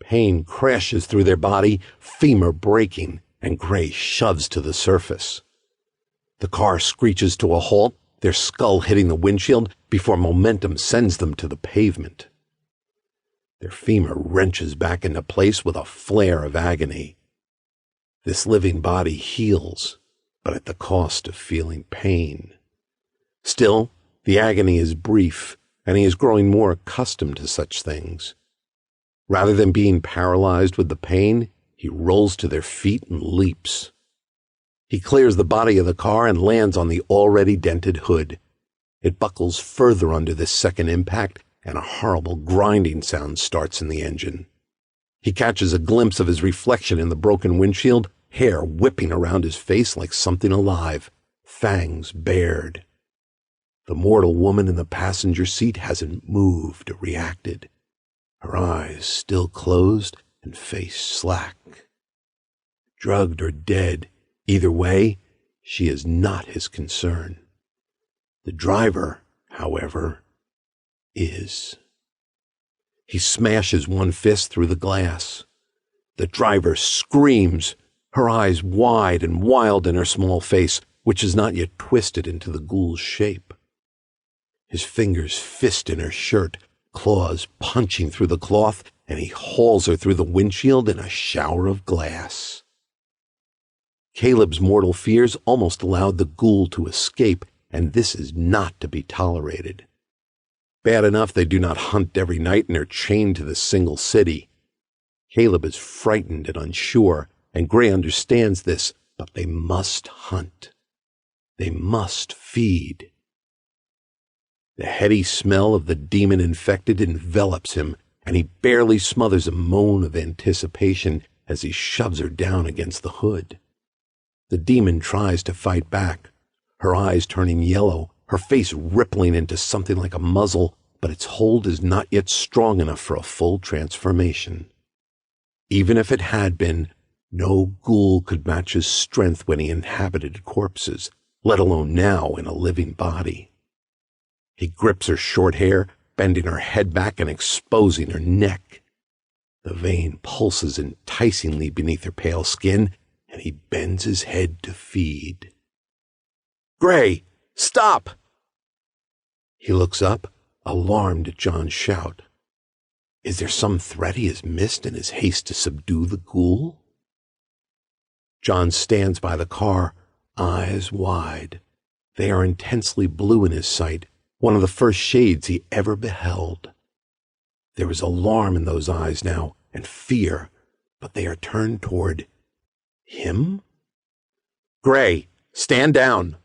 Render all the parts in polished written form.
Pain crashes through their body, femur breaking, and Gray shoves to the surface. The car screeches to a halt, their skull hitting the windshield before momentum sends them to the pavement. Their femur wrenches back into place with a flare of agony. This living body heals, but at the cost of feeling pain. Still, the agony is brief, and he is growing more accustomed to such things. Rather than being paralyzed with the pain, he rolls to their feet and leaps. He clears the body of the car and lands on the already dented hood. It buckles further under this second impact, and a horrible grinding sound starts in the engine. He catches a glimpse of his reflection in the broken windshield, hair whipping around his face like something alive, fangs bared. The mortal woman in the passenger seat hasn't moved or reacted. Her eyes still closed and face slack. Drugged or dead, either way, she is not his concern. The driver, however, is. He smashes one fist through the glass. The driver screams, her eyes wide and wild in her small face, which is not yet twisted into the ghoul's shape. His fingers fist in her shirt, claws punching through the cloth, and he hauls her through the windshield in a shower of glass. Caleb's mortal fears almost allowed the ghoul to escape, and this is not to be tolerated. Bad enough they do not hunt every night and are chained to this single city. Caleb is frightened and unsure, and Gray understands this, but they must hunt. They must feed. The heady smell of the demon infected envelops him, and he barely smothers a moan of anticipation as he shoves her down against the hood. The demon tries to fight back, her eyes turning yellow, her face rippling into something like a muzzle, but its hold is not yet strong enough for a full transformation. Even if it had been, no ghoul could match his strength when he inhabited corpses, let alone now in a living body. He grips her short hair, bending her head back and exposing her neck. The vein pulses enticingly beneath her pale skin, and he bends his head to feed. "Gray, stop!" He looks up, alarmed at John's shout. Is there some threat he has missed in his haste to subdue the ghoul? John stands by the car, eyes wide. They are intensely blue in his sight, one of the first shades he ever beheld. There is alarm in those eyes now, and fear, but they are turned toward him? "Gray, stand down!"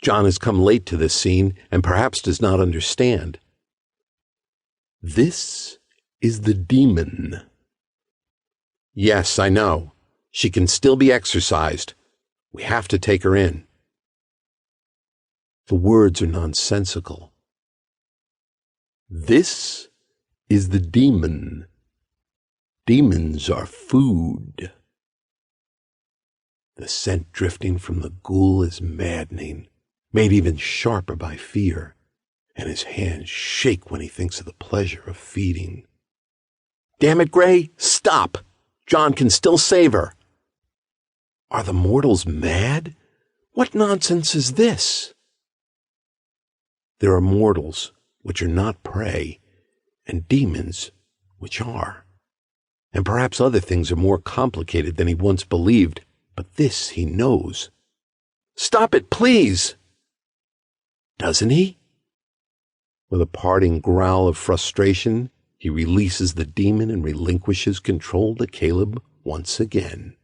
John has come late to this scene and perhaps does not understand. This is the demon. Yes, I know. She can still be exorcised. We have to take her in. The words are nonsensical. This is the demon. Demons are food. The scent drifting from the ghoul is maddening, made even sharper by fear, and his hands shake when he thinks of the pleasure of feeding. Damn it, Gray, stop! John can still save her. Are the mortals mad? What nonsense is this? There are mortals which are not prey, and demons which are. And perhaps other things are more complicated than he once believed, but this he knows. Stop it, please! Doesn't he? With a parting growl of frustration, he releases the demon and relinquishes control to Caleb once again.